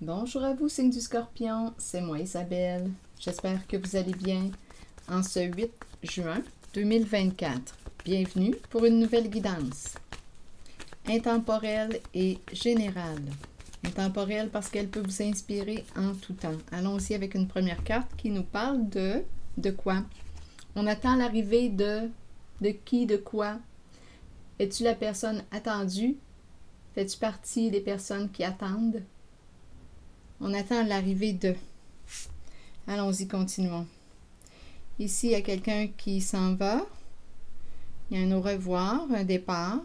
Bonjour à vous, signe du Scorpion, c'est moi Isabelle. J'espère que vous allez bien en ce 8 juin 2024. Bienvenue pour une nouvelle guidance. Intemporelle et générale. Intemporelle parce qu'elle peut vous inspirer en tout temps. Allons-y avec une première carte qui nous parle de quoi? On attend l'arrivée de qui, de quoi? Es-tu la personne attendue? Fais-tu partie des personnes qui attendent? On attend l'arrivée de. Allons-y, continuons. Ici, il y a quelqu'un qui s'en va. Il y a un au revoir, un départ.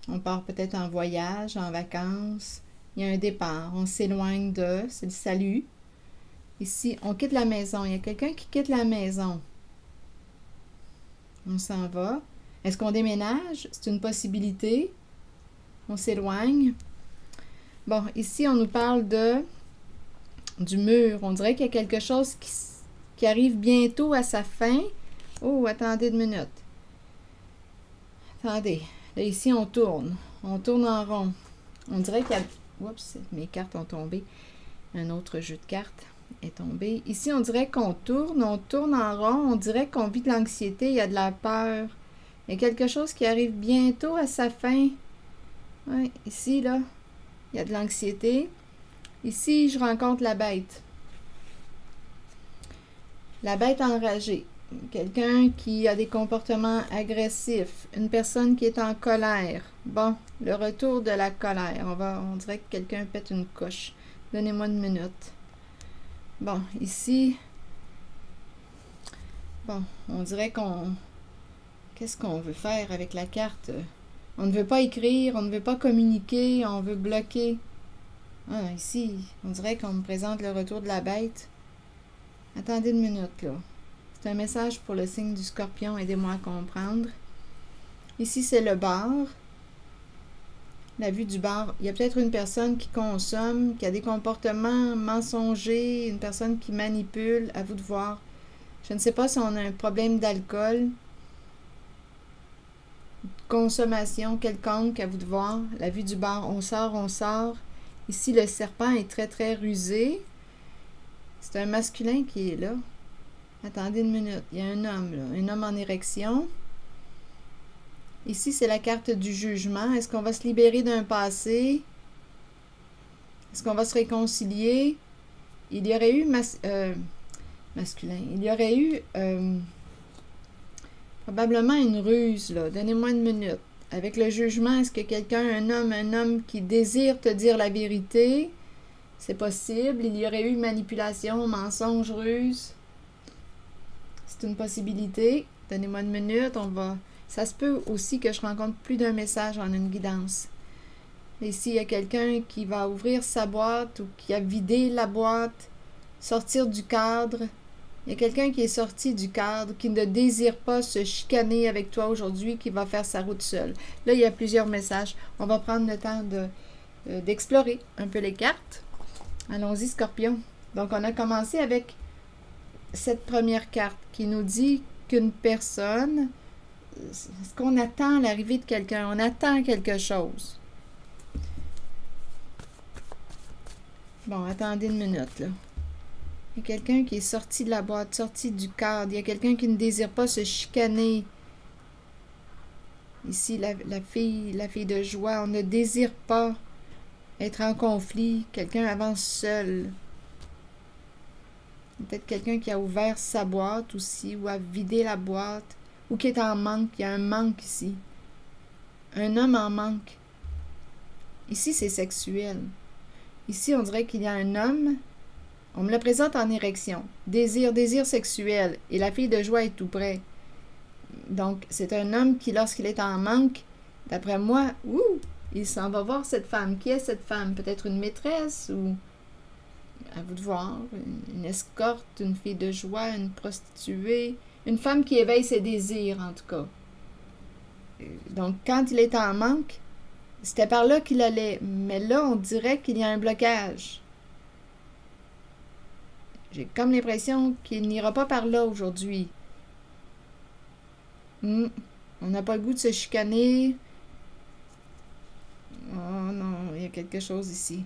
On part peut-être en voyage, en vacances. Il y a un départ. On s'éloigne de. C'est le salut. Ici, on quitte la maison. Il y a quelqu'un qui quitte la maison. On s'en va. Est-ce qu'on déménage? C'est une possibilité. On s'éloigne. Bon, ici, on nous parle du mur. On dirait qu'il y a quelque chose qui arrive bientôt à sa fin. Oh, attendez une minute. Attendez. Là, ici, on tourne. On tourne en rond. On dirait qu'il y a... Oups, mes cartes ont tombé. Un autre jeu de cartes est tombé. Ici, on dirait qu'on tourne en rond. On dirait qu'on vit de l'anxiété. Il y a de la peur. Il y a quelque chose qui arrive bientôt à sa fin. Oui, ici, là. Il y a de l'anxiété. Ici, je rencontre la bête. La bête enragée. Quelqu'un qui a des comportements agressifs. Une personne qui est en colère. Bon, le retour de la colère. On dirait que quelqu'un pète une coche. Donnez-moi une minute. Bon, ici... Bon, on dirait qu'on... Qu'est-ce qu'on veut faire avec la carte? On ne veut pas écrire, on ne veut pas communiquer, on veut bloquer. Ah, ici, on dirait qu'on me présente le retour de la bête. Attendez une minute, là. C'est un message pour le signe du Scorpion, aidez-moi à comprendre. Ici, c'est le bar. La vue du bar. Il y a peut-être une personne qui consomme, qui a des comportements mensongers, une personne qui manipule, à vous de voir. Je ne sais pas si on a un problème d'alcool. Consommation quelconque, à vous de voir. La vue du bar, on sort, on sort. Ici, le serpent est très, très rusé. C'est un masculin qui est là. Attendez une minute. Il y a un homme, là. Un homme en érection. Ici, c'est la carte du jugement. Est-ce qu'on va se libérer d'un passé? Est-ce qu'on va se réconcilier? Il y aurait eu masculin. Il y aurait eu... probablement une ruse, là. Donnez-moi une minute. Avec le jugement, est-ce que quelqu'un, un homme qui désire te dire la vérité? C'est possible. Il y aurait eu manipulation, mensonge, ruse. C'est une possibilité. Donnez-moi une minute. Ça se peut aussi que je rencontre plus d'un message en une guidance. Ici, il y a quelqu'un qui va ouvrir sa boîte ou qui a vidé la boîte, sortir du cadre. Il y a quelqu'un qui est sorti du cadre, qui ne désire pas se chicaner avec toi aujourd'hui, qui va faire sa route seul. Là, il y a plusieurs messages. On va prendre le temps d'explorer un peu les cartes. Allons-y, Scorpion. Donc, on a commencé avec cette première carte qui nous dit qu'une personne, est-ce qu'on attend l'arrivée de quelqu'un? On attend quelque chose. Bon, attendez une minute, là. Il y a quelqu'un qui est sorti de la boîte, sorti du cadre. Il y a quelqu'un qui ne désire pas se chicaner. Ici, la fille de joie, on ne désire pas être en conflit. Quelqu'un avance seul. Peut-être quelqu'un qui a ouvert sa boîte aussi, ou a vidé la boîte, ou qui est en manque. Il y a un manque ici. Un homme en manque. Ici, c'est sexuel. Ici, on dirait qu'il y a un homme... On me le présente en érection. Désir sexuel. Et la fille de joie est tout près. Donc, c'est un homme qui, lorsqu'il est en manque, d'après moi, il s'en va voir cette femme. Qui est cette femme? Peut-être une maîtresse ou, à vous de voir, une escorte, une fille de joie, une prostituée. Une femme qui éveille ses désirs, en tout cas. Donc, quand il est en manque, c'était par là qu'il allait. Mais là, on dirait qu'il y a un blocage. J'ai comme l'impression qu'il n'ira pas par là aujourd'hui. On n'a pas le goût de se chicaner. Oh non, il y a quelque chose ici.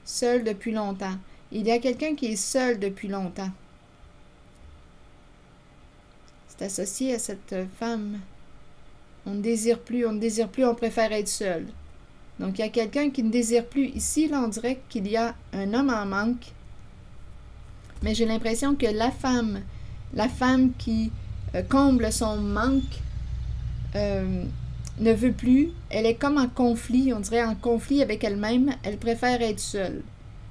Seul depuis longtemps. Il y a quelqu'un qui est seul depuis longtemps. C'est associé à cette femme. On ne désire plus, on préfère être seul. Donc, il y a quelqu'un qui ne désire plus. Ici, là, on dirait qu'il y a un homme en manque. Mais j'ai l'impression que la femme qui comble son manque, ne veut plus. Elle est comme en conflit, on dirait en conflit avec elle-même. Elle préfère être seule,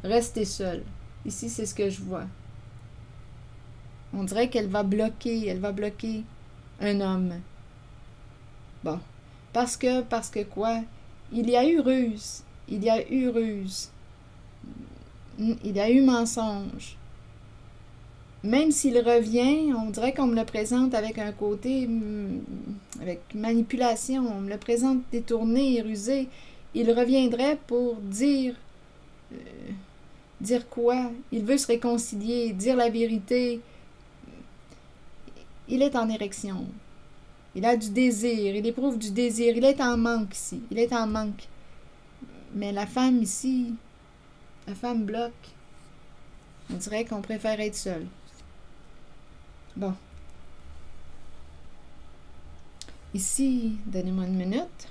rester seule. Ici, c'est ce que je vois. On dirait qu'elle va bloquer un homme. Bon. Parce que quoi? Il y a eu ruse. Il y a eu ruse. Il y a eu mensonge. Même s'il revient, on dirait qu'on me le présente avec un côté, avec manipulation, on me le présente détourné et rusé. Il reviendrait pour dire quoi? Il veut se réconcilier, dire la vérité. Il est en érection. Il a du désir, il éprouve du désir. Il est en manque ici, il est en manque. Mais la femme ici, la femme bloque. On dirait qu'on préfère être seul. Bon. Ici, donnez-moi une minute.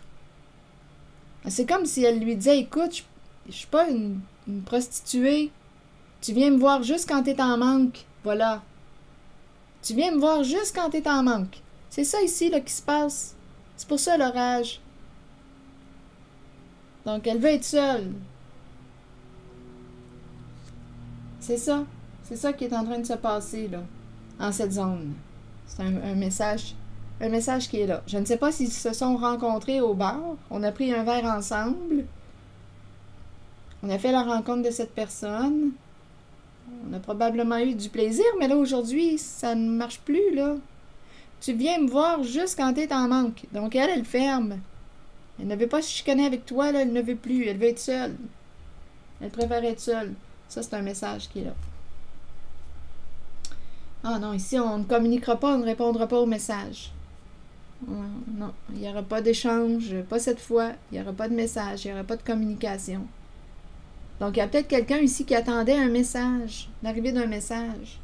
C'est comme si elle lui disait, écoute, je suis pas une prostituée. Tu viens me voir juste quand tu es en manque. Voilà. Tu viens me voir juste quand tu es en manque. C'est ça ici là, qui se passe. C'est pour ça l'orage. Donc, elle veut être seule. C'est ça. C'est ça qui est en train de se passer, là, en cette zone. C'est un message qui est là. Je ne sais pas s'ils se sont rencontrés au bar. On a pris un verre ensemble. On a fait la rencontre de cette personne. On a probablement eu du plaisir, mais là, aujourd'hui, ça ne marche plus, là. Tu viens me voir juste quand tu es en manque. Donc, elle ferme. Elle ne veut pas se chicaner avec toi, là. Elle ne veut plus. Elle veut être seule. Elle préfère être seule. Ça, c'est un message qui est là. Ah non, ici, on ne communiquera pas, on ne répondra pas au message. Non, il n'y aura pas d'échange, pas cette fois. Il n'y aura pas de message, il n'y aura pas de communication. Donc, il y a peut-être quelqu'un ici qui attendait un message, l'arrivée d'un message.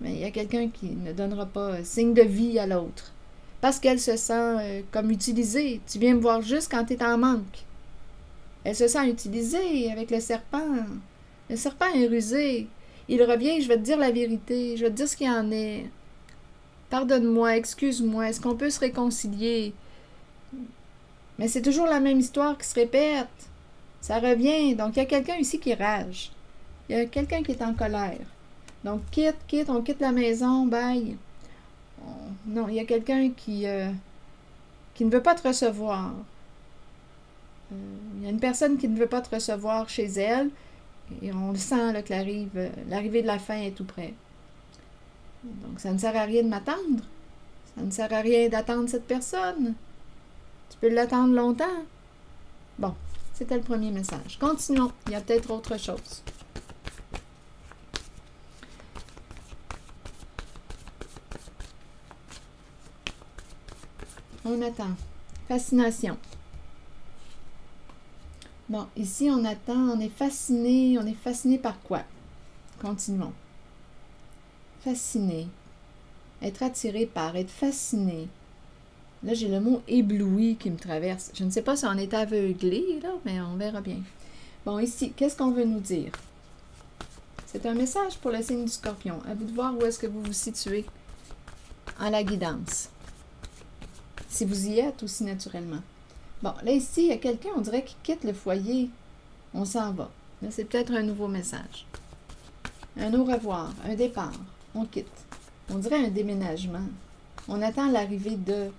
Mais il y a quelqu'un qui ne donnera pas signe de vie à l'autre. Parce qu'elle se sent comme utilisée. Tu viens me voir juste quand tu es en manque. Elle se sent utilisée avec le serpent. Le serpent est rusé. Il revient, je vais te dire la vérité. Je vais te dire ce qu'il en est. Pardonne-moi, excuse-moi. Est-ce qu'on peut se réconcilier? Mais c'est toujours la même histoire qui se répète. Ça revient. Donc, il y a quelqu'un ici qui rage. Il y a quelqu'un qui est en colère. Donc, on quitte la maison, bye. Non, il y a quelqu'un qui ne veut pas te recevoir. Il y a une personne qui ne veut pas te recevoir chez elle. Et on le sent là, que l'arrivée de la fin est tout près. Donc, ça ne sert à rien de m'attendre. Ça ne sert à rien d'attendre cette personne. Tu peux l'attendre longtemps. Bon, c'était le premier message. Continuons. Il y a peut-être autre chose. On attend. Fascination. Bon, ici, on attend, on est fasciné. On est fasciné par quoi? Continuons. Fasciné. Être attiré par, être fasciné. Là, j'ai le mot ébloui qui me traverse. Je ne sais pas si on est aveuglé, là, mais on verra bien. Bon, ici, qu'est-ce qu'on veut nous dire? C'est un message pour le signe du Scorpion. À vous de voir où est-ce que vous vous situez en la guidance. Si vous y êtes aussi naturellement. Bon, là, ici, il y a quelqu'un, on dirait, qui quitte le foyer. On s'en va. Là, c'est peut-être un nouveau message. Un au revoir, un départ. On quitte. On dirait un déménagement. On attend l'arrivée de...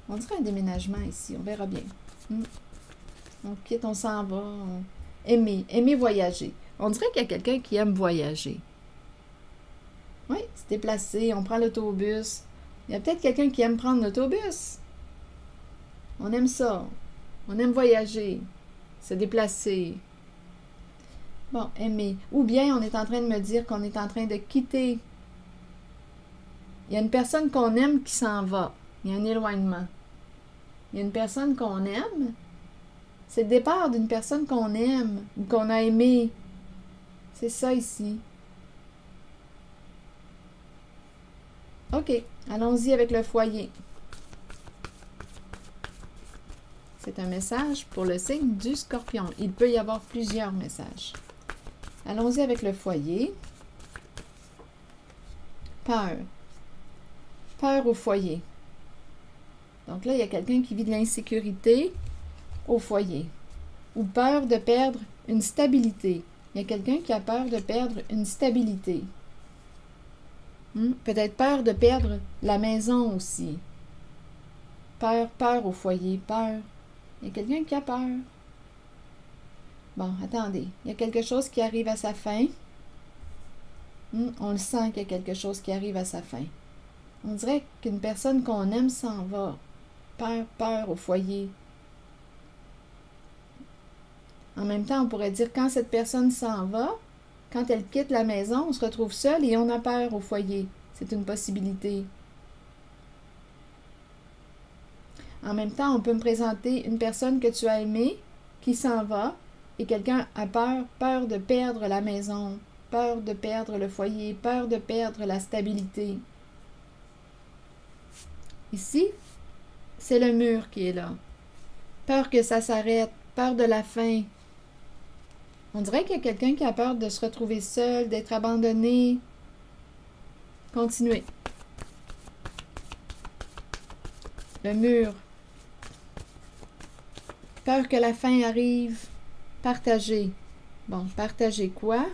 On dirait un déménagement ici. On verra bien. On quitte, on s'en va. Aimer voyager. On dirait qu'il y a quelqu'un qui aime voyager. Oui, se déplacer. On prend l'autobus. Il y a peut-être quelqu'un qui aime prendre l'autobus. On aime ça. On aime voyager. Se déplacer. Bon, aimer. Ou bien on est en train de me dire qu'on est en train de quitter. Il y a une personne qu'on aime qui s'en va. Il y a un éloignement. Il y a une personne qu'on aime C'est le départ d'une personne qu'on aime ou qu'on a aimée. C'est ça ici. OK, allons-y avec le foyer. C'est un message pour le signe du Scorpion. Il peut y avoir plusieurs messages. Allons-y avec le foyer. Peur. Peur au foyer. Donc là, il y a quelqu'un qui vit de l'insécurité au foyer. Ou peur de perdre une stabilité. Il y a quelqu'un qui a peur de perdre une stabilité. Peut-être peur de perdre la maison aussi. Peur au foyer, peur. Il y a quelqu'un qui a peur. Bon, attendez. Il y a quelque chose qui arrive à sa fin. On le sent qu'il y a quelque chose qui arrive à sa fin. On dirait qu'une personne qu'on aime s'en va. Peur au foyer. En même temps, on pourrait dire quand cette personne s'en va, quand elle quitte la maison, on se retrouve seul et on a peur au foyer. C'est une possibilité. En même temps, on peut me présenter une personne que tu as aimée, qui s'en va, et quelqu'un a peur de perdre la maison, peur de perdre le foyer, peur de perdre la stabilité. Ici, c'est le mur qui est là. Peur que ça s'arrête, peur de la fin. On dirait qu'il y a quelqu'un qui a peur de se retrouver seul, d'être abandonné. Continuez. Le mur. Peur que la fin arrive. Partager. Bon, partager quoi?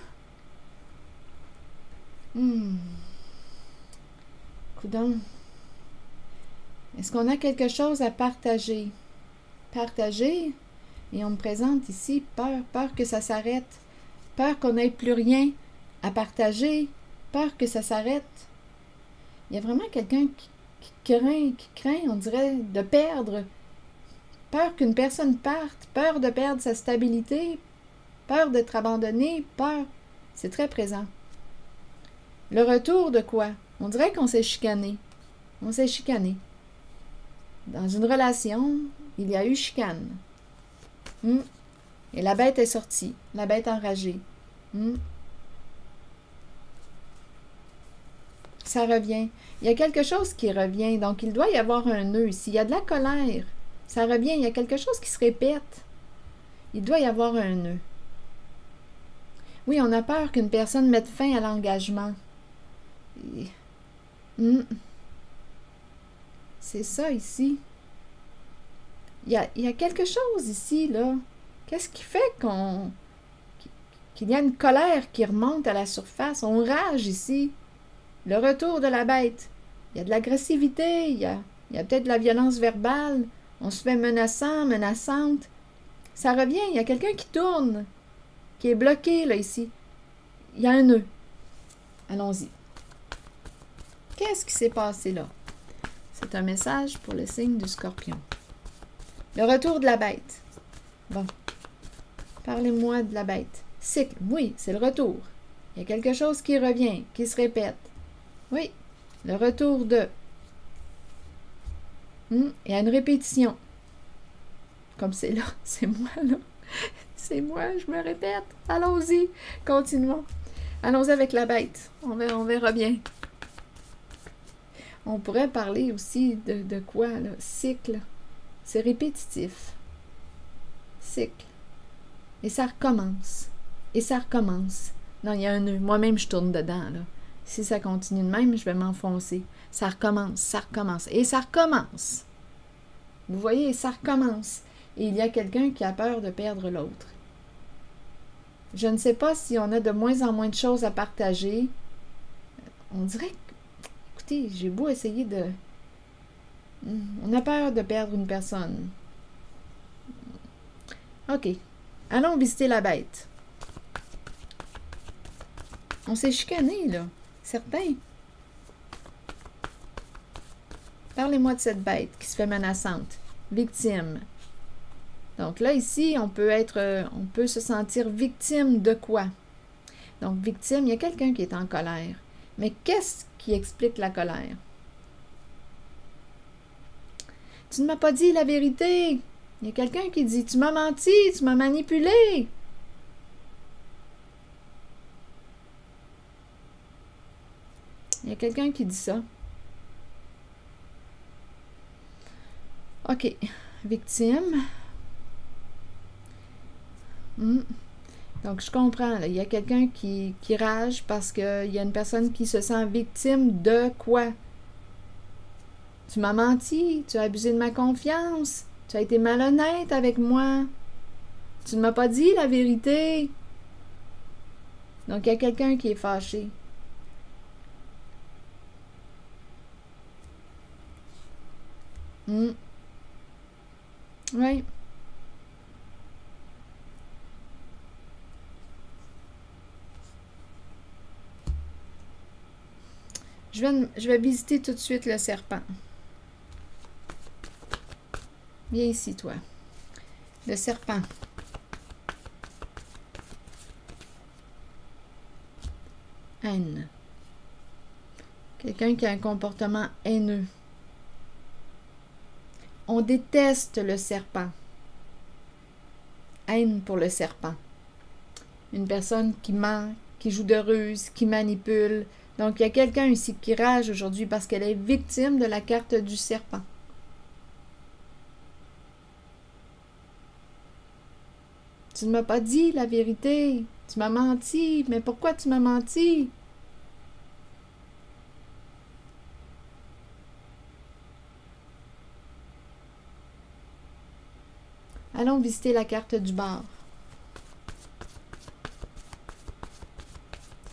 Coudonc. Est-ce qu'on a quelque chose à partager? Partager? Et on me présente ici peur que ça s'arrête. Peur qu'on n'ait plus rien à partager. Peur que ça s'arrête. Il y a vraiment quelqu'un qui craint, on dirait, de perdre. Peur qu'une personne parte. Peur de perdre sa stabilité. Peur d'être abandonné. Peur. C'est très présent. Le retour de quoi? On dirait qu'on s'est chicané. On s'est chicané. Dans une relation, il y a eu chicane. Et la bête est sortie. La bête enragée. Ça revient. Il y a quelque chose qui revient. Donc, il doit y avoir un nœud ici. Il y a de la colère. Ça revient. Il y a quelque chose qui se répète. Il doit y avoir un nœud. Oui, on a peur qu'une personne mette fin à l'engagement. C'est ça ici. Il y a quelque chose ici, là. Qu'est-ce qui fait qu'il y a une colère qui remonte à la surface? On rage ici. Le retour de la bête. Il y a de l'agressivité, il y a peut-être de la violence verbale. On se fait menaçant, menaçante. Ça revient, il y a quelqu'un qui tourne, qui est bloqué, là, ici. Il y a un nœud. Allons-y. Qu'est-ce qui s'est passé là? C'est un message pour le signe du Scorpion. Le retour de la bête. Bon. Parlez-moi de la bête. Cycle. Oui, c'est le retour. Il y a quelque chose qui revient, qui se répète. Oui, le retour de. Il y a une répétition. Comme c'est là, c'est moi là. C'est moi, je me répète. Allons-y, continuons. Allons-y avec la bête. On verra bien. On pourrait parler aussi de quoi, là? Cycle. C'est répétitif. Cycle. Et ça recommence. Et ça recommence. Non, il y a un nœud. Moi-même, je tourne dedans, là. Si ça continue de même, je vais m'enfoncer. Ça recommence, et ça recommence. Vous voyez, ça recommence. Et il y a quelqu'un qui a peur de perdre l'autre. Je ne sais pas si on a de moins en moins de choses à partager. On dirait que... Écoutez, j'ai beau essayer de... On a peur de perdre une personne. OK. Allons visiter la bête. On s'est chicané, là. Certains. Parlez-moi de cette bête qui se fait menaçante. Victime. Donc là, ici, on peut se sentir victime de quoi? Donc, victime, il y a quelqu'un qui est en colère. Mais qu'est-ce qui explique la colère? Tu ne m'as pas dit la vérité. Il y a quelqu'un qui dit « Tu m'as menti, tu m'as manipulé. » Il y a quelqu'un qui dit ça. OK. Victime. Donc, je comprends. Là. Il y a quelqu'un qui rage parce qu'il y a une personne qui se sent victime de quoi? Tu m'as menti, tu as abusé de ma confiance, tu as été malhonnête avec moi, tu ne m'as pas dit la vérité. Donc, il y a quelqu'un qui est fâché. Oui. Je vais visiter tout de suite le serpent. Viens ici, toi. Le serpent. Haine. Quelqu'un qui a un comportement haineux. On déteste le serpent. Haine pour le serpent. Une personne qui ment, qui joue de ruse, qui manipule. Donc, il y a quelqu'un ici qui rage aujourd'hui parce qu'elle est victime de la carte du serpent. Tu ne m'as pas dit la vérité. Tu m'as menti. Mais pourquoi tu m'as menti? Allons visiter la carte du bar.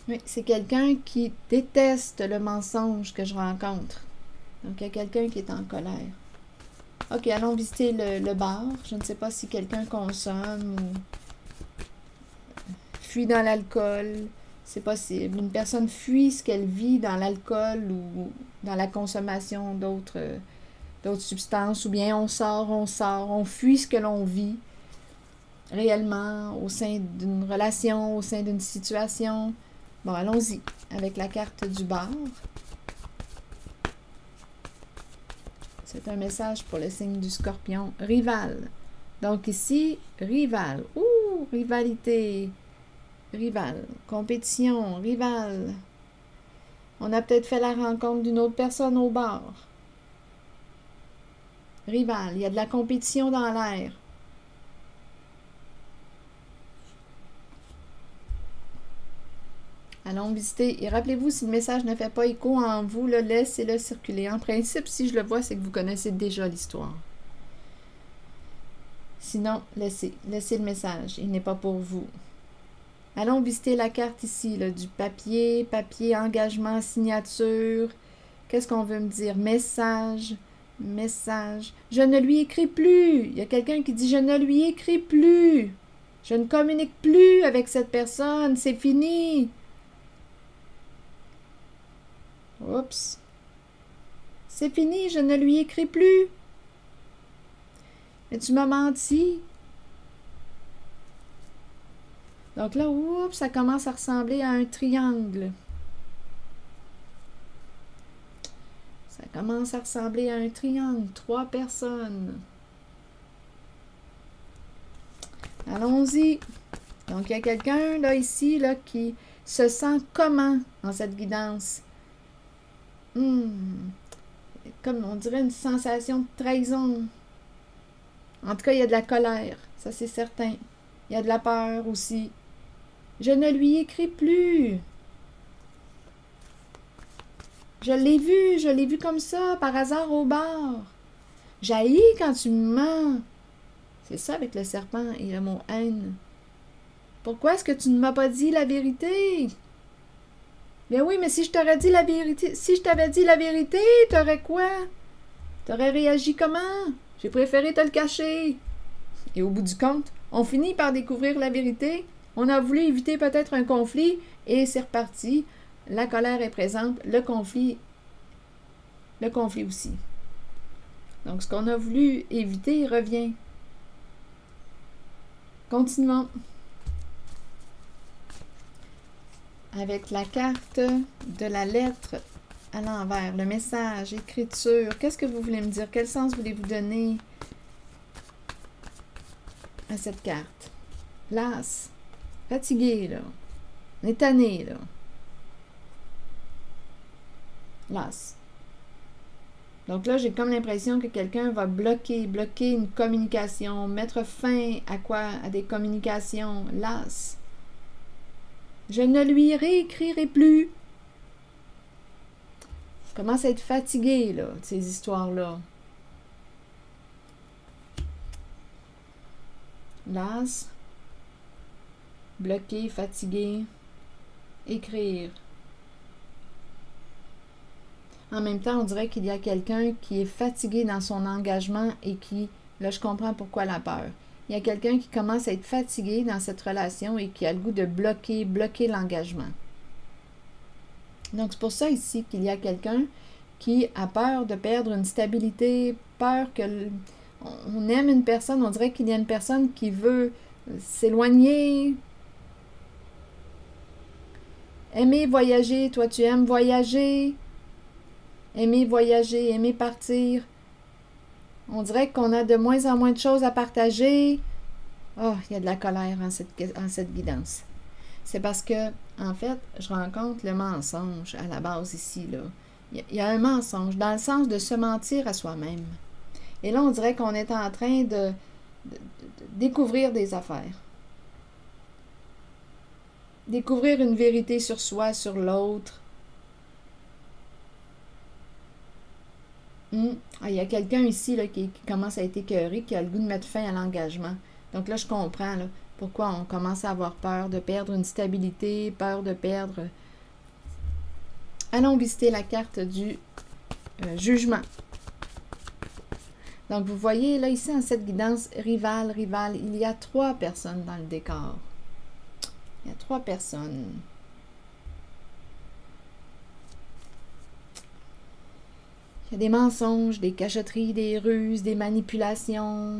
Oui, c'est quelqu'un qui déteste le mensonge que je rencontre. Donc, il y a quelqu'un qui est en colère. OK, allons visiter le bar. Je ne sais pas si quelqu'un consomme ou fuit dans l'alcool. C'est possible. Une personne fuit ce qu'elle vit dans l'alcool ou dans la consommation d'autres substances. Ou bien on sort, on fuit ce que l'on vit réellement au sein d'une relation, au sein d'une situation. Bon, allons-y avec la carte du bar. C'est un message pour le signe du Scorpion. Rival. Donc ici, rival. Ouh, rivalité. Rival. Compétition. Rival. On a peut-être fait la rencontre d'une autre personne au bar. Rival. Il y a de la compétition dans l'air. Allons visiter. Et rappelez-vous, si le message ne fait pas écho en vous, laissez-le circuler. En principe, si je le vois, c'est que vous connaissez déjà l'histoire. Sinon, laissez le message. Il n'est pas pour vous. Allons visiter la carte ici, là, du papier, engagement, signature. Qu'est-ce qu'on veut me dire? Message. Je ne lui écris plus. Il y a quelqu'un qui dit « Je ne lui écris plus. Je ne communique plus avec cette personne. C'est fini. » Oups. C'est fini, je ne lui écris plus. Mais tu m'as menti. Donc là, oups, ça commence à ressembler à un triangle. Ça commence à ressembler à un triangle. 3 personnes. Allons-y. Donc, il y a quelqu'un, là, ici, là, qui se sent comment en cette guidance? Comme on dirait une sensation de trahison. En tout cas, il y a de la colère, ça c'est certain. Il y a de la peur aussi. Je ne lui écris plus. Je l'ai vu comme ça, par hasard au bar. J'haïs quand tu me mens. C'est ça avec le serpent et le mot haine. Pourquoi est-ce que tu ne m'as pas dit la vérité? Ben oui, mais si je t'aurais dit la vérité, si je t'avais dit la vérité, t'aurais quoi? T'aurais réagi comment? J'ai préféré te le cacher. Et au bout du compte, on finit par découvrir la vérité. On a voulu éviter peut-être un conflit et c'est reparti. La colère est présente, le conflit aussi. Donc, ce qu'on a voulu éviter revient. Continuons. Avec la carte de la lettre à l'envers, le message, écriture. Qu'est-ce que vous voulez me dire? Quel sens voulez-vous donner? à cette carte. L'as. Fatigué, là. On est tanné, là. L'as. Donc là, j'ai comme l'impression que quelqu'un va bloquer une communication, mettre fin à quoi? À des communications. L'as. Je ne lui réécrirai plus. Je commence à être fatigué, là, de ces histoires-là. L'as. Bloqué, fatigué. Écrire. En même temps, on dirait qu'il y a quelqu'un qui est fatigué dans son engagement et qui, là, je comprends pourquoi la peur. Il y a quelqu'un qui commence à être fatigué dans cette relation et qui a le goût de bloquer l'engagement. Donc, c'est pour ça ici qu'il y a quelqu'un qui a peur de perdre une stabilité, peur que on aime une personne, on dirait qu'il y a une personne qui veut s'éloigner. Aimer voyager, toi tu aimes voyager. Aimer voyager, aimer partir. On dirait qu'on a de moins en moins de choses à partager. Oh, il y a de la colère en cette guidance. C'est parce que, en fait, je rencontre le mensonge à la base ici, là. Il y a un mensonge, dans le sens de se mentir à soi-même. Et là, on dirait qu'on est en train de découvrir des affaires. Découvrir une vérité sur soi, sur l'autre. Ah, il y a quelqu'un ici là, qui commence à être écœuré, qui a le goût de mettre fin à l'engagement. Donc là, je comprends là, pourquoi on commence à avoir peur de perdre une stabilité, peur de perdre... Allons visiter la carte du jugement. Donc, vous voyez, là, ici, en cette guidance, rival, il y a 3 personnes dans le décor. Il y a 3 personnes. Il y a des mensonges, des cachotteries, des ruses, des manipulations.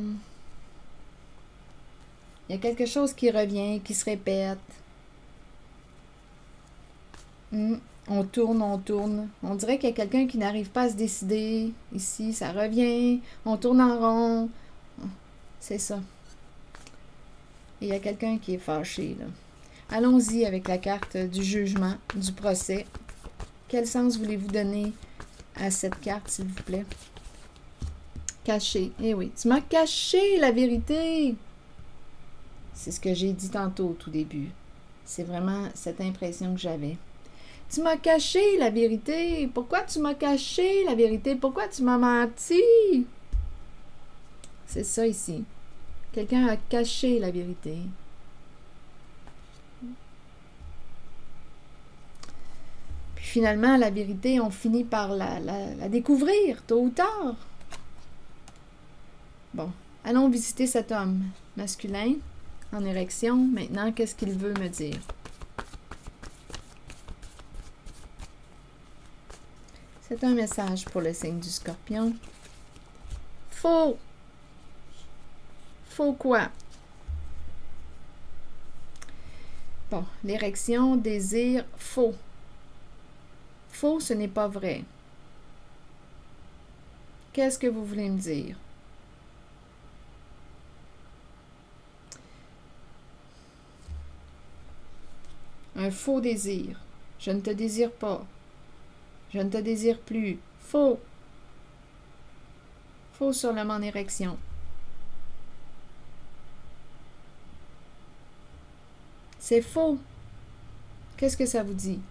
Il y a quelque chose qui revient, qui se répète. On tourne, on tourne. On dirait qu'il y a quelqu'un qui n'arrive pas à se décider. Ici, ça revient. On tourne en rond. C'est ça. Et il y a quelqu'un qui est fâché, là. Allons-y avec la carte du jugement, du procès. Quel sens voulez-vous donner à cette carte, s'il vous plaît? Caché. Eh oui, tu m'as caché la vérité. C'est ce que j'ai dit tantôt au tout début. C'est vraiment cette impression que j'avais. Tu m'as caché la vérité. Pourquoi tu m'as caché la vérité? Pourquoi tu m'as menti? C'est ça ici. Quelqu'un a caché la vérité. Puis finalement, la vérité, on finit par la découvrir, tôt ou tard. Bon, allons visiter cet homme masculin en érection. Maintenant, qu'est-ce qu'il veut me dire? C'est un message pour le signe du Scorpion. Faux. Faux quoi? Bon, l'érection, désir, faux. Faux, ce n'est pas vrai. Qu'est-ce que vous voulez me dire? Un faux désir. Je ne te désire pas. Je ne te désire plus. Faux. Faux sur le mot en érection. C'est faux. Qu'est-ce que ça vous dit?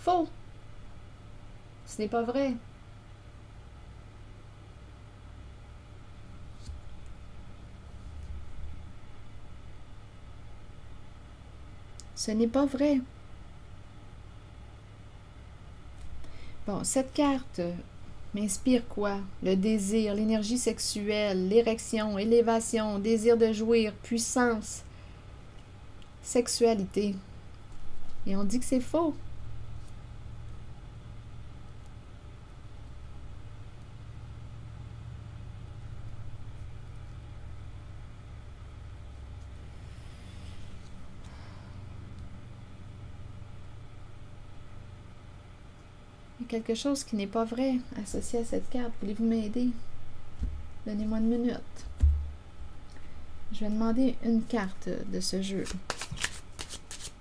Faux. Ce n'est pas vrai. Ce n'est pas vrai. Bon, cette carte m'inspire quoi? Le désir, l'énergie sexuelle, l'érection, élévation, désir de jouir, puissance, sexualité. Et on dit que c'est faux. Quelque chose qui n'est pas vrai associé à cette carte. Voulez-vous m'aider? Donnez-moi une minute. Je vais demander une carte de ce jeu.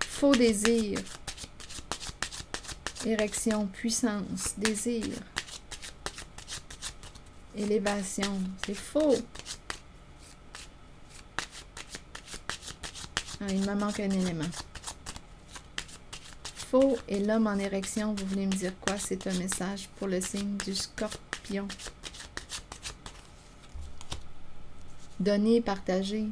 Faux désir. Érection, puissance, désir. Élévation. C'est faux. Ah, il me manque un élément. Faux et l'homme en érection, vous voulez me dire quoi? C'est un message pour le signe du Scorpion. Donner, partager.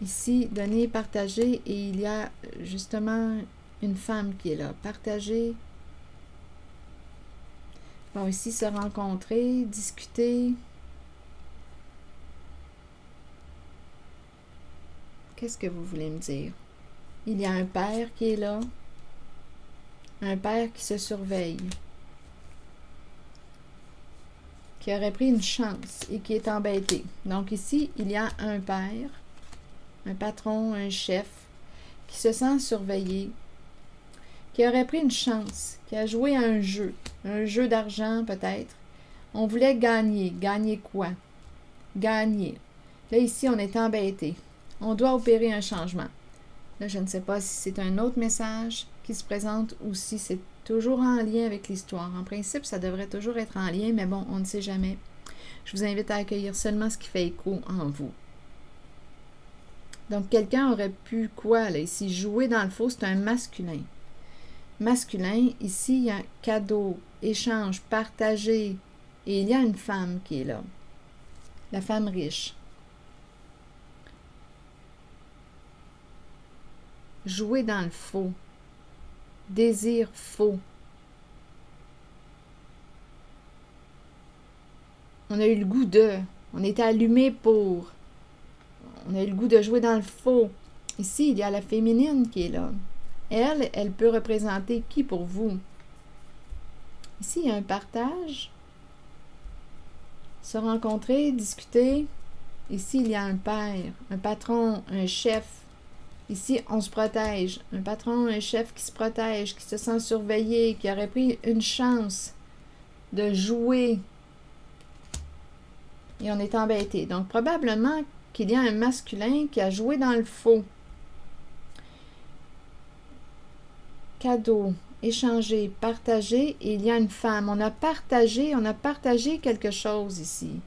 Ici, donner, partager, et il y a justement une femme qui est là. Partager. Bon, ici, se rencontrer, discuter. Qu'est-ce que vous voulez me dire? Il y a un père qui est là. Un père qui se surveille. Qui aurait pris une chance et qui est embêté. Donc ici, il y a un père, un patron, un chef, qui se sent surveillé, qui aurait pris une chance, qui a joué à un jeu d'argent peut-être. On voulait gagner. Gagner quoi? Gagner. Là, ici, on est embêté. On doit opérer un changement. Là, je ne sais pas si c'est un autre message qui se présente ou si c'est toujours en lien avec l'histoire. En principe, ça devrait toujours être en lien, mais bon, on ne sait jamais. Je vous invite à accueillir seulement ce qui fait écho en vous. Donc, quelqu'un aurait pu quoi, là, ici? Jouer dans le faux, c'est un masculin. Masculin, ici, il y a cadeau, échange, partager, et il y a une femme qui est là. La femme riche. Jouer dans le faux. Désir faux. On a eu le goût de. On était allumé pour. On a eu le goût de jouer dans le faux. Ici, il y a la féminine qui est là. Elle peut représenter qui pour vous? Ici, il y a un partage. Se rencontrer, discuter. Ici, il y a un père, un patron, un chef. Ici, on se protège. Un patron, un chef qui se protège, qui se sent surveillé, qui aurait pris une chance de jouer. Et on est embêté. Donc, probablement qu'il y a un masculin qui a joué dans le faux. Cadeau, échanger, partager, et il y a une femme. On a partagé quelque chose ici.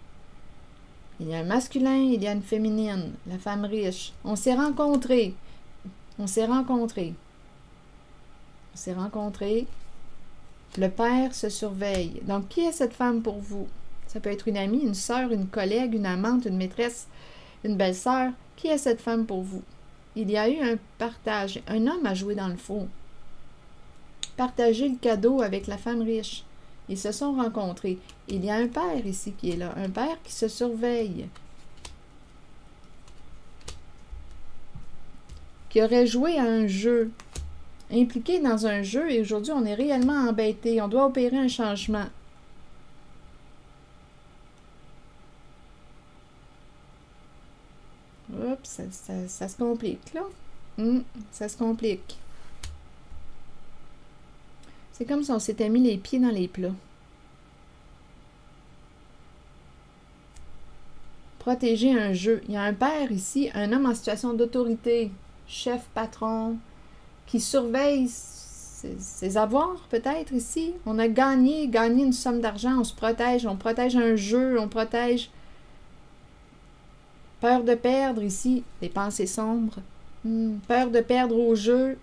Il y a un masculin, il y a une féminine, la femme riche. On s'est rencontrés. On s'est rencontrés. On s'est rencontrés. Le père se surveille. Donc, qui est cette femme pour vous? Ça peut être une amie, une sœur, une collègue, une amante, une maîtresse, une belle-sœur. Qui est cette femme pour vous? Il y a eu un partage. Un homme a joué dans le faux. Partager le cadeau avec la femme riche. Ils se sont rencontrés. Il y a un père ici qui est là. Un père qui se surveille. Qui aurait joué à un jeu. Impliqué dans un jeu et aujourd'hui, on est réellement embêté. On doit opérer un changement. Oups, ça se complique, là. Ça se complique. C'est comme si on s'était mis les pieds dans les plats. Protéger un jeu. Il y a un père ici, un homme en situation d'autorité, chef, patron, qui surveille ses avoirs, peut-être, ici. On a gagné une somme d'argent, on se protège, on protège un jeu, on protège... Peur de perdre, ici, les pensées sombres. Peur de perdre au jeu.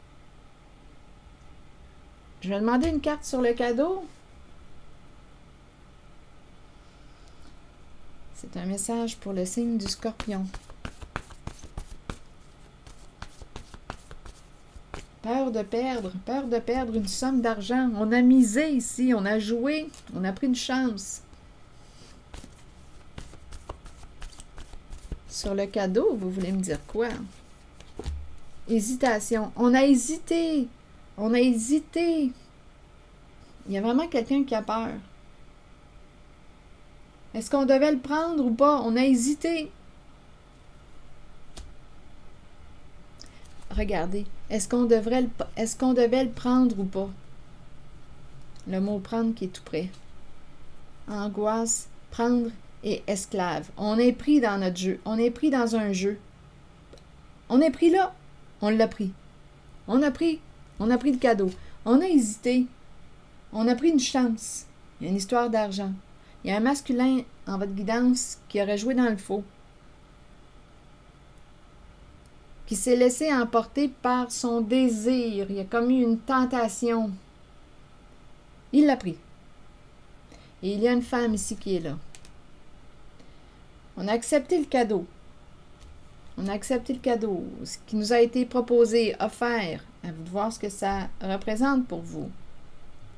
Je vais demander une carte sur le cadeau. C'est un message pour le signe du Scorpion. Peur de perdre une somme d'argent. On a misé ici, on a joué, on a pris une chance. Sur le cadeau, vous voulez me dire quoi? Hésitation. On a hésité. On a hésité. Il y a vraiment quelqu'un qui a peur. Est-ce qu'on devait le prendre ou pas? On a hésité. Regardez. Est-ce qu'on devait le prendre ou pas? Le mot prendre qui est tout près. Angoisse. Prendre et esclave. On est pris dans notre jeu. On est pris dans un jeu. On est pris là. On l'a pris. On a pris le cadeau. On a hésité. On a pris une chance. Il y a une histoire d'argent. Il y a un masculin en votre guidance qui aurait joué dans le faux. Qui s'est laissé emporter par son désir. Il a comme eu une tentation. Il l'a pris. Et il y a une femme ici qui est là. On a accepté le cadeau. On a accepté le cadeau. Ce qui nous a été proposé, offert. À vous de voir ce que ça représente pour vous.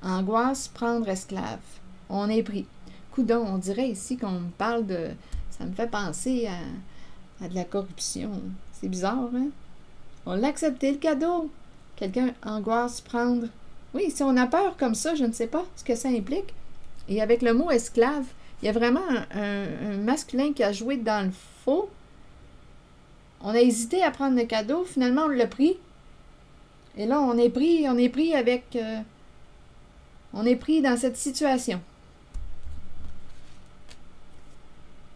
Angoisse, prendre esclave. On est pris. Coudon, on dirait ici qu'on me parle de... Ça me fait penser à de la corruption. C'est bizarre, hein? On l'a accepté, le cadeau. Quelqu'un, angoisse, prendre. Oui, si on a peur comme ça, je ne sais pas ce que ça implique. Et avec le mot esclave, il y a vraiment un masculin qui a joué dans le faux. On a hésité à prendre le cadeau. Finalement, on l'a pris. Et là, on est pris avec... on est pris dans cette situation.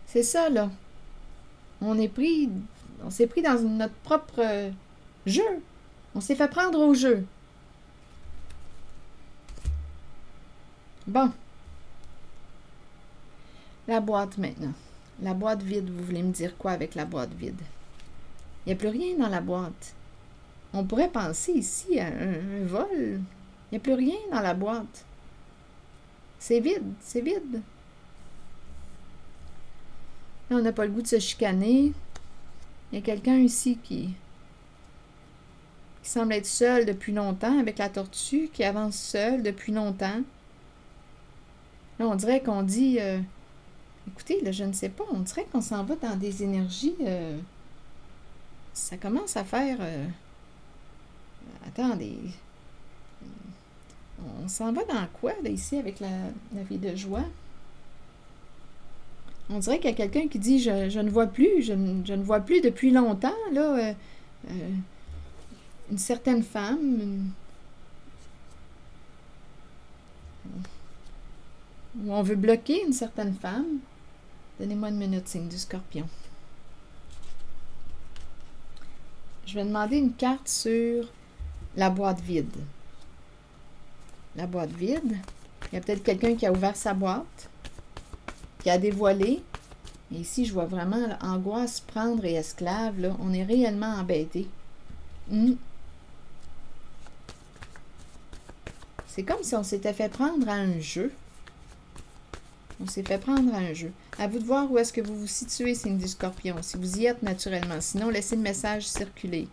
C'est ça, là. On s'est pris dans notre propre jeu. On s'est fait prendre au jeu. Bon. La boîte maintenant. La boîte vide, vous voulez me dire quoi avec la boîte vide? Il n'y a plus rien dans la boîte. On pourrait penser ici à un vol. Il n'y a plus rien dans la boîte. C'est vide, c'est vide. Là, on n'a pas le goût de se chicaner. Il y a quelqu'un ici qui semble être seul depuis longtemps avec la tortue, qui avance seul depuis longtemps. Là, on dirait qu'on dit... écoutez, là, je ne sais pas, on dirait qu'on s'en va dans des énergies... ça commence à faire... attendez... on s'en va dans quoi, là, ici, avec la vie de joie? On dirait qu'il y a quelqu'un qui dit « je ne vois plus, je ne vois plus depuis longtemps, là, une certaine femme, où on veut bloquer une certaine femme. » Donnez-moi une minute, signe du Scorpion. Je vais demander une carte sur la boîte vide. La boîte vide. Il y a peut-être quelqu'un qui a ouvert sa boîte, qui a dévoilé. Et ici, je vois vraiment là, angoisse, prendre et esclave. Là, on est réellement embêté. C'est comme si on s'était fait prendre à un jeu. On s'est fait prendre à un jeu. À vous de voir où est-ce que vous vous situez, signe du Scorpion, si vous y êtes naturellement. Sinon, laissez le message circuler.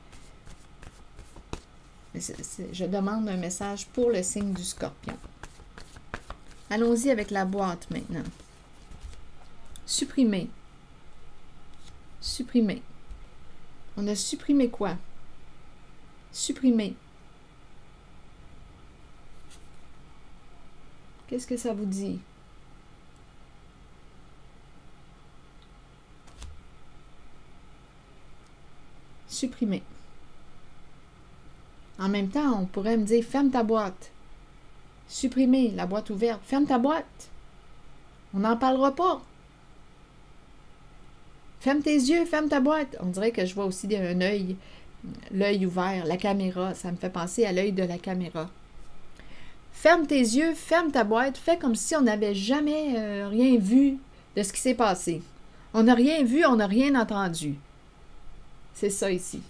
Je demande un message pour le signe du Scorpion. Allons-y avec la boîte maintenant. Supprimer. Supprimer. On a supprimé quoi? Supprimer. Qu'est-ce que ça vous dit? Supprimer. En même temps, on pourrait me dire, ferme ta boîte. Supprimer la boîte ouverte. Ferme ta boîte. On n'en parlera pas. Ferme tes yeux, ferme ta boîte. On dirait que je vois aussi un œil, l'œil ouvert, la caméra. Ça me fait penser à l'œil de la caméra. Ferme tes yeux, ferme ta boîte. Fais comme si on n'avait jamais rien vu de ce qui s'est passé. On n'a rien vu, on n'a rien entendu. C'est ça ici.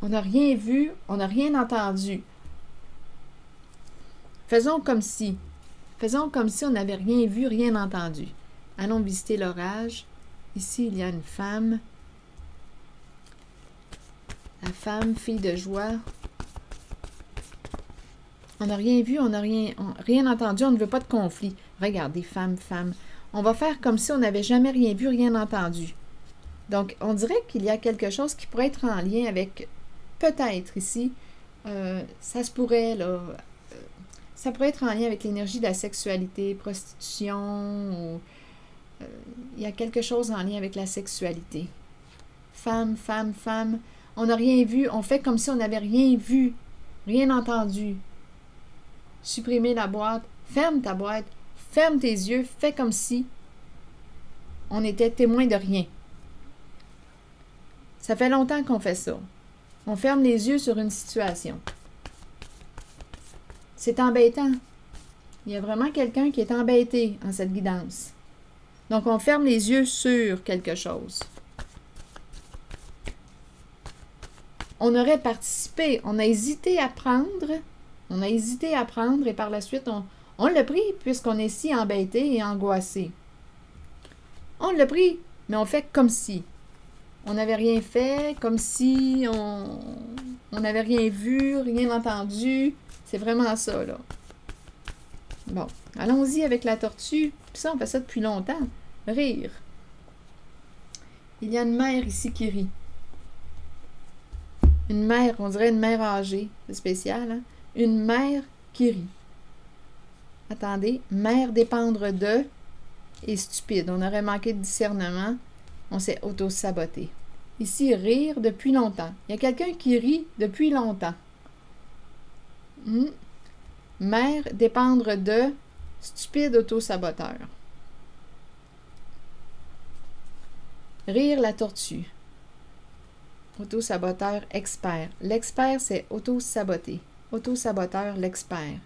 On n'a rien vu, on n'a rien entendu. Faisons comme si. Faisons comme si on n'avait rien vu, rien entendu. Allons visiter l'orage. Ici, il y a une femme. La femme, fille de joie. On n'a rien vu, on n'a rien entendu, on ne veut pas de conflit. Regardez, femme, femme. On va faire comme si on n'avait jamais rien vu, rien entendu. Donc, on dirait qu'il y a quelque chose qui pourrait être en lien avec, peut-être ici, ça se pourrait, là, ça pourrait être en lien avec l'énergie de la sexualité, prostitution, ou, il y a quelque chose en lien avec la sexualité. Femme, femme, femme, on n'a rien vu, on fait comme si on n'avait rien vu, rien entendu. Supprimer la boîte, ferme ta boîte, ferme tes yeux, fais comme si. on était témoin de rien. Ça fait longtemps qu'on fait ça. On ferme les yeux sur une situation. C'est embêtant. Il y a vraiment quelqu'un qui est embêté en cette guidance. Donc, on ferme les yeux sur quelque chose. On aurait participé, on a hésité à prendre, et par la suite, on l'a pris puisqu'on est si embêté et angoissé. On l'a pris, mais on fait comme si. On n'avait rien fait, comme si on n'avait rien vu, rien entendu. C'est vraiment ça, là. Bon, allons-y avec la tortue. Puis ça, on fait ça depuis longtemps. Rire. Il y a une mère ici qui rit. Une mère, on dirait une mère âgée. C'est spécial, hein? Une mère qui rit. Attendez, mère dépendre de et stupide. On aurait manqué de discernement. On s'est auto-saboté. Ici, rire depuis longtemps. Il y a quelqu'un qui rit depuis longtemps. Mère dépendre de stupide auto-saboteur. Rire la tortue. Auto-saboteur expert. L'expert, c'est auto-saboter. Auto-saboteur, l'expert.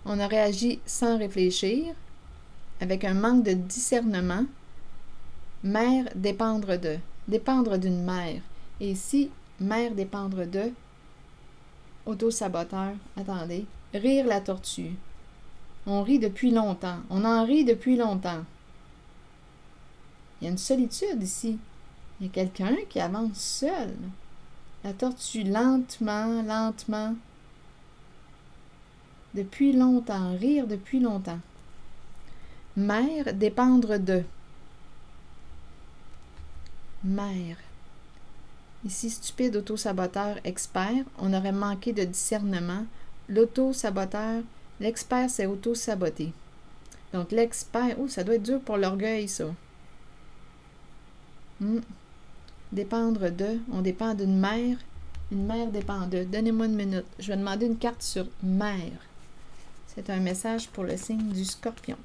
On a réagi sans réfléchir, avec un manque de discernement. Mère dépendre de. Dépendre d'une mère. Et ici, mère dépendre de. Auto-saboteur. Attendez. Rire la tortue. On rit depuis longtemps. On en rit depuis longtemps. Il y a une solitude ici. Il y a quelqu'un qui avance seul. La tortue, lentement, lentement. Depuis longtemps. Rire depuis longtemps. Mère dépendre de. Mère. Ici, stupide auto-saboteur, expert. On aurait manqué de discernement. L'auto-saboteur, l'expert, c'est auto-saboter. Donc, l'expert, ça doit être dur pour l'orgueil, ça. Dépendre de, on dépend d'une mère. Une mère dépend de. Donnez-moi une minute. Je vais demander une carte sur mère. C'est un message pour le signe du Scorpion.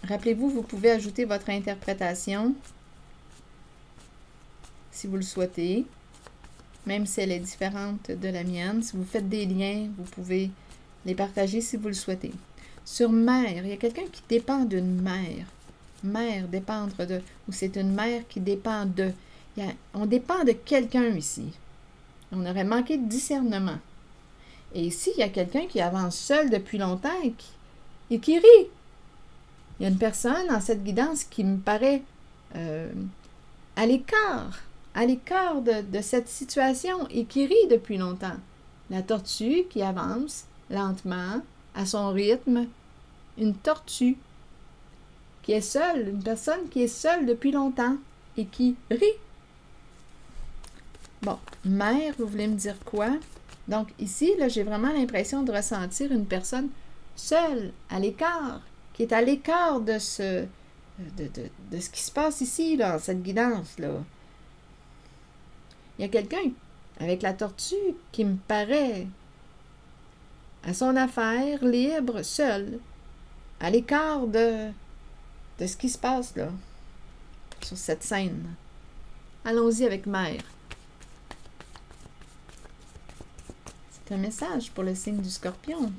Rappelez-vous, vous pouvez ajouter votre interprétation si vous le souhaitez, même si elle est différente de la mienne. Si vous faites des liens, vous pouvez les partager si vous le souhaitez. Sur mère, il y a quelqu'un qui dépend d'une mère. Mère, dépendre de, ou c'est une mère qui dépend de. On dépend de quelqu'un ici. On aurait manqué de discernement. Et ici, il y a quelqu'un qui avance seul depuis longtemps et qui rit. Il y a une personne dans cette guidance qui me paraît à l'écart de cette situation et qui rit depuis longtemps. La tortue qui avance lentement, à son rythme. Une tortue qui est seule, une personne qui est seule depuis longtemps et qui rit. Bon, mère, vous voulez me dire quoi? Donc ici, là, j'ai vraiment l'impression de ressentir une personne seule, à l'écart, qui est à l'écart de ce qui se passe ici, là, cette guidance-là. Il y a quelqu'un avec la tortue qui me paraît à son affaire, libre, seul, à l'écart de ce qui se passe, là, sur cette scène. Allons-y avec mère. C'est un message pour le signe du Scorpion.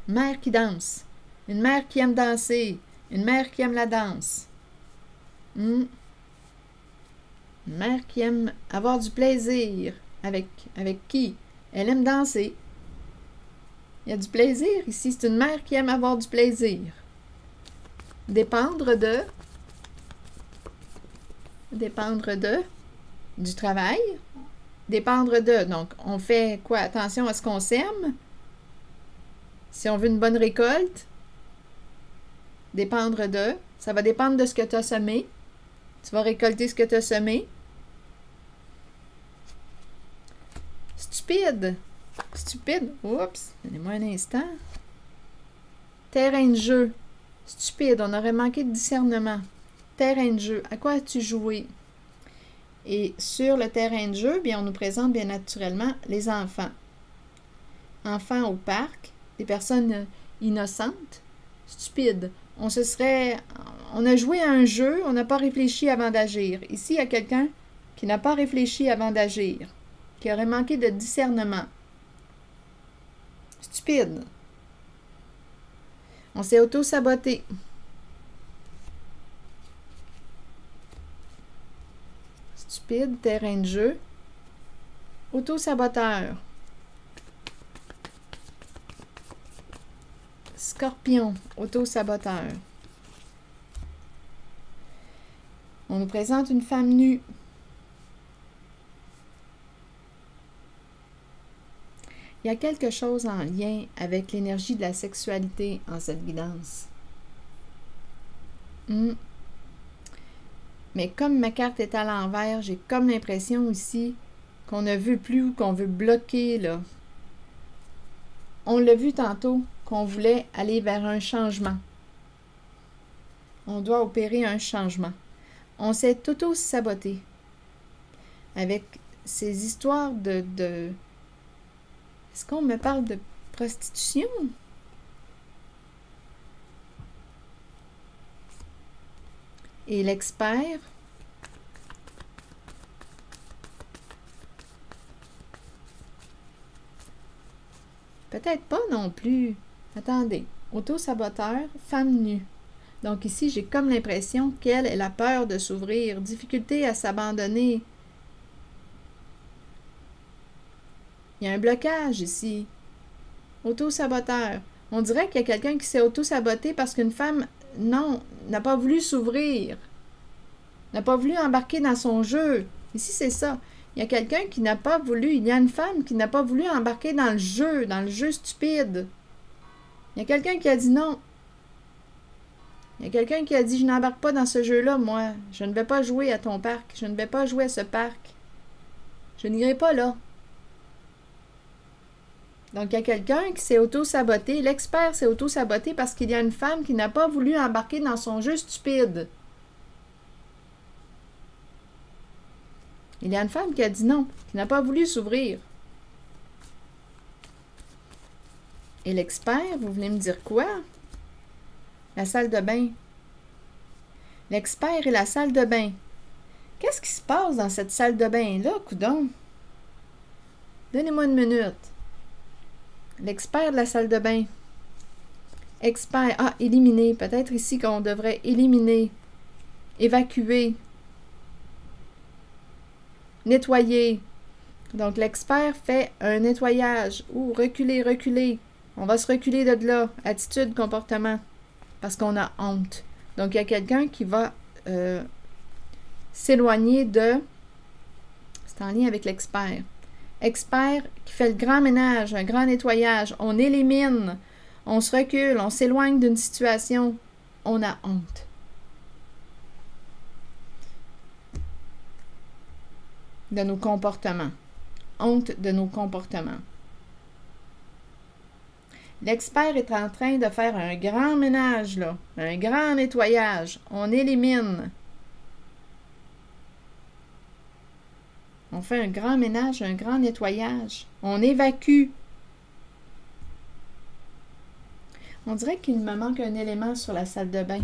Mère qui danse. Une mère qui aime danser. Une mère qui aime la danse. Une mère qui aime avoir du plaisir. Avec qui? Elle aime danser. Il y a du plaisir ici. C'est une mère qui aime avoir du plaisir. Dépendre de. Dépendre de. Du travail. Dépendre de. Donc, on fait quoi? Attention à ce qu'on sème. Si on veut une bonne récolte. Dépendre de. Ça va dépendre de ce que tu as semé. Tu vas récolter ce que tu as semé. Stupide. Stupide. Oups. Donnez-moi un instant. Terrain de jeu. Stupide. On aurait manqué de discernement. Terrain de jeu. À quoi as-tu joué? Et sur le terrain de jeu, bien, on nous présente bien naturellement les enfants. Enfants au parc. des personnes innocentes, stupides. On a joué à un jeu, on n'a pas réfléchi avant d'agir. Ici, il y a quelqu'un qui n'a pas réfléchi avant d'agir, qui aurait manqué de discernement. Stupide. On s'est auto-saboté. Stupide, terrain de jeu. Auto-saboteur. Scorpion, auto-saboteur. On nous présente une femme nue. Il y a quelque chose en lien avec l'énergie de la sexualité en cette guidance. Mais comme ma carte est à l'envers, j'ai comme l'impression ici qu'on ne veut plus ou qu'on veut bloquer, là. On l'a vu tantôt, qu'on voulait aller vers un changement. On doit opérer un changement. On s'est auto-saboté avec ces histoires de... Est-ce qu'on me parle de prostitution? Et l'expert? Peut-être pas non plus. Attendez. Auto-saboteur, femme nue. Donc ici, j'ai comme l'impression qu'elle a peur de s'ouvrir, difficulté à s'abandonner. Il y a un blocage ici. Auto-saboteur. On dirait qu'il y a quelqu'un qui s'est auto-saboté parce qu'une femme, non, n'a pas voulu s'ouvrir. N'a pas voulu embarquer dans son jeu. Ici, c'est ça. Il y a quelqu'un qui n'a pas voulu, il y a une femme qui n'a pas voulu embarquer dans le jeu stupide. Il y a quelqu'un qui a dit non. Il y a quelqu'un qui a dit, je n'embarque pas dans ce jeu-là, moi. Je ne vais pas jouer à ton parc. Je ne vais pas jouer à ce parc. Je n'irai pas là. Donc, il y a quelqu'un qui s'est auto-saboté. L'expert s'est auto-saboté parce qu'il y a une femme qui n'a pas voulu embarquer dans son jeu stupide. Il y a une femme qui a dit non, qui n'a pas voulu s'ouvrir. Et l'expert, vous voulez me dire quoi? La salle de bain. L'expert et la salle de bain. Qu'est-ce qui se passe dans cette salle de bain-là, coudonc? Donnez-moi une minute. L'expert de la salle de bain. Expert. Ah, éliminer. Peut-être ici qu'on devrait éliminer. Évacuer. Nettoyer. Donc, l'expert fait un nettoyage. Ou reculer, reculer. On va se reculer de là. Attitude, comportement. Parce qu'on a honte. Donc, il y a quelqu'un qui va s'éloigner de... C'est en lien avec l'expert. Expert qui fait le grand ménage, un grand nettoyage. On élimine, on se recule, on s'éloigne d'une situation. On a honte. De nos comportements. Honte de nos comportements. L'expert est en train de faire un grand ménage, là. Un grand nettoyage. On élimine. On fait un grand ménage, un grand nettoyage. On évacue. On dirait qu'il me manque un élément sur la salle de bain.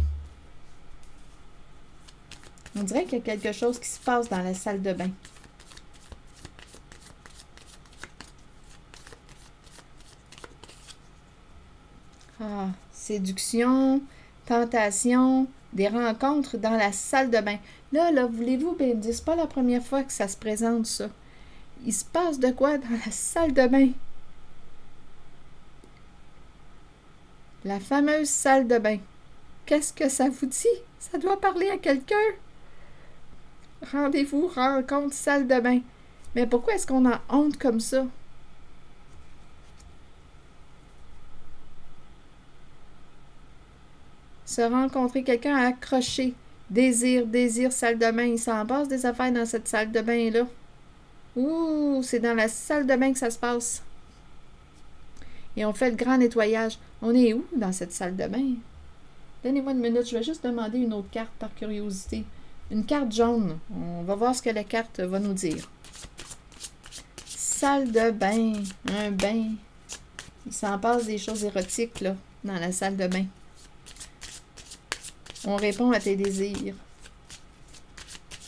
On dirait qu'il y a quelque chose qui se passe dans la salle de bain. Ah, séduction, tentation, des rencontres dans la salle de bain. Là, voulez-vous, ben, c'est pas la première fois que ça se présente, ça. Il se passe de quoi dans la salle de bain? La fameuse salle de bain. Qu'est-ce que ça vous dit? Ça doit parler à quelqu'un. Rendez-vous, rencontre, salle de bain. Mais pourquoi est-ce qu'on a honte comme ça? Se rencontrer, quelqu'un à accrocher. Désir, désir, salle de bain. Il s'en passe des affaires dans cette salle de bain-là. Ouh, c'est dans la salle de bain que ça se passe. Et on fait le grand nettoyage. On est où dans cette salle de bain? Donnez-moi une minute, je vais juste demander une autre carte par curiosité. Une carte jaune. On va voir ce que la carte va nous dire. Salle de bain. Un bain. Il s'en passe des choses érotiques, là, dans la salle de bain. On répond à tes désirs.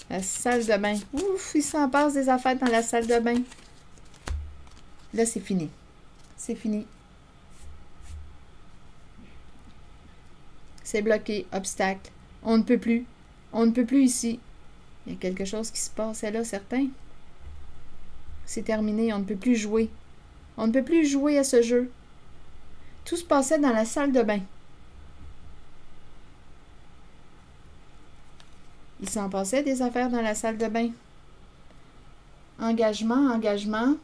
La salle de bain. Ouf, il s'en passe des affaires dans la salle de bain. Là, c'est fini. C'est fini. C'est bloqué. Obstacle. On ne peut plus. On ne peut plus ici. Il y a quelque chose qui se passait là, certain. C'est terminé. On ne peut plus jouer. On ne peut plus jouer à ce jeu. Tout se passait dans la salle de bain. Il s'en passait des affaires dans la salle de bain. Engagement, engagement.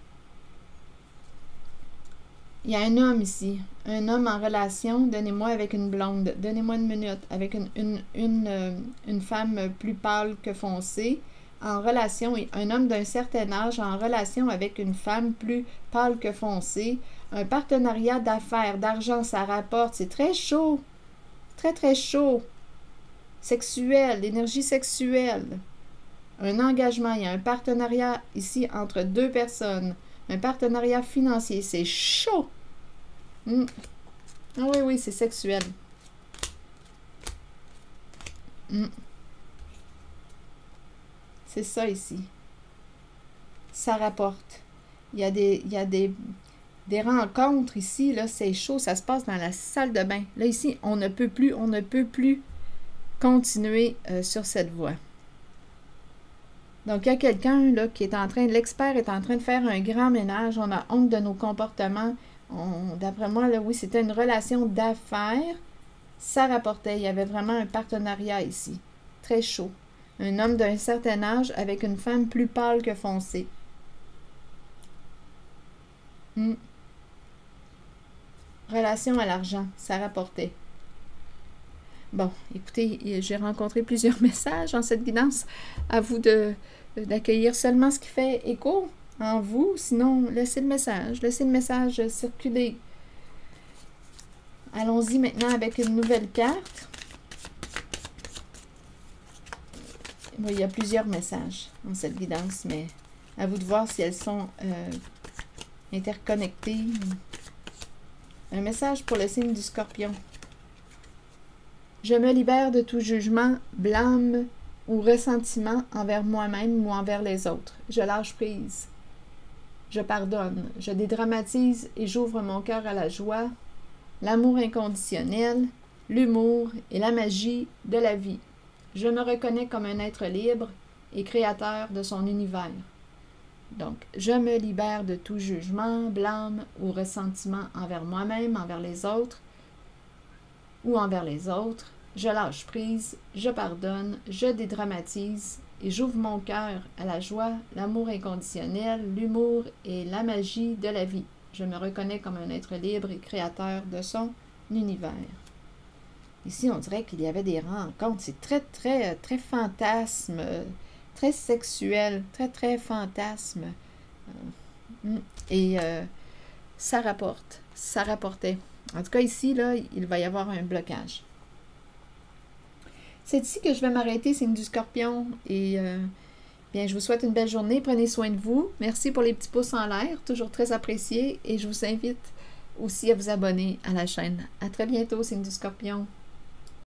Il y a un homme ici. Un homme en relation. Donnez-moi avec une blonde. Donnez-moi une minute. Avec une femme plus pâle que foncée. En relation. Un homme d'un certain âge en relation avec une femme plus pâle que foncée. Un partenariat d'affaires, d'argent, ça rapporte. C'est très chaud. Très, très chaud. Sexuel, l'énergie sexuelle. Un engagement, il y a un partenariat ici entre deux personnes. Un partenariat financier, c'est chaud. Oui, oui, c'est sexuel. C'est ça ici. Ça rapporte. Il y a des rencontres ici, là, c'est chaud, ça se passe dans la salle de bain. Là, ici, on ne peut plus continuer sur cette voie. Donc, il y a quelqu'un là qui est en train, l'expert est en train de faire un grand ménage. On a honte de nos comportements. D'après moi, là, oui, c'était une relation d'affaires. Ça rapportait. Il y avait vraiment un partenariat ici. Très chaud. Un homme d'un certain âge avec une femme plus pâle que foncée. Relation à l'argent. Ça rapportait. Bon, écoutez, j'ai rencontré plusieurs messages en cette guidance. À vous d'accueillir seulement ce qui fait écho en vous. Sinon, laissez le message circuler. Allons-y maintenant avec une nouvelle carte. Bon, il y a plusieurs messages dans cette guidance, mais à vous de voir si elles sont interconnectées. Un message pour le signe du Scorpion. Je me libère de tout jugement, blâme ou ressentiment envers moi-même ou envers les autres. Je lâche prise. Je pardonne. Je dédramatise et j'ouvre mon cœur à la joie, l'amour inconditionnel, l'humour et la magie de la vie. Je me reconnais comme un être libre et créateur de son univers. Donc, je me libère de tout jugement, blâme ou ressentiment envers moi-même, envers les autres, ou envers les autres, je lâche prise, je pardonne, je dédramatise et j'ouvre mon cœur à la joie, l'amour inconditionnel, l'humour et la magie de la vie. Je me reconnais comme un être libre et créateur de son univers. Ici, on dirait qu'il y avait des rencontres. C'est très, très, très fantasme, très sexuel, très, très fantasme. Et ça rapporte, ça rapportait. En tout cas, ici, là, il va y avoir un blocage. C'est ici que je vais m'arrêter, signe du Scorpion. Et bien, je vous souhaite une belle journée. Prenez soin de vous. Merci pour les petits pouces en l'air, toujours très apprécié. Et je vous invite aussi à vous abonner à la chaîne. À très bientôt, signe du Scorpion.